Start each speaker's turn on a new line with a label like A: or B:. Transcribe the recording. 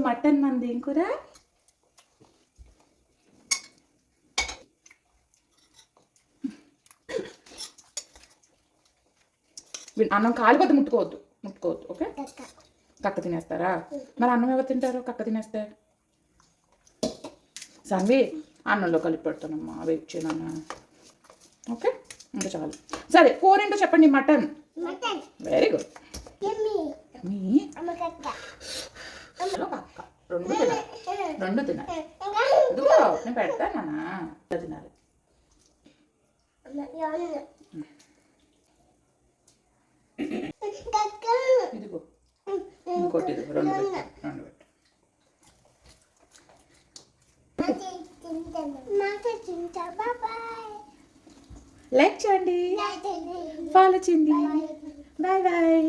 A: Mutton మంది ఏం కూర? అన్నం కాలిపోతే ముట్టుకోవద్దు, ఓకే? కక్క తినేస్తారా? మరి అన్నం ఎవరు తింటారు కక్క తినేస్తే? సన్వి అన్నంలో కలిపి పెడతానమ్మా, వెయిట్ చేయనన్నా. ఓకే, ఇంకా చాలు. సరే, కూర ఏంటో చెప్పండి. మటన్. Very good. కక్క రెండు తినాలి. ఇదిగో నేను పెడతానన్నా, తినాలి. ఇదిగో ఇంకోటి, ఇదిగో రెండు పెట్టు. లైక్ చేయండి, ఫాలో చేయండి. Bye bye.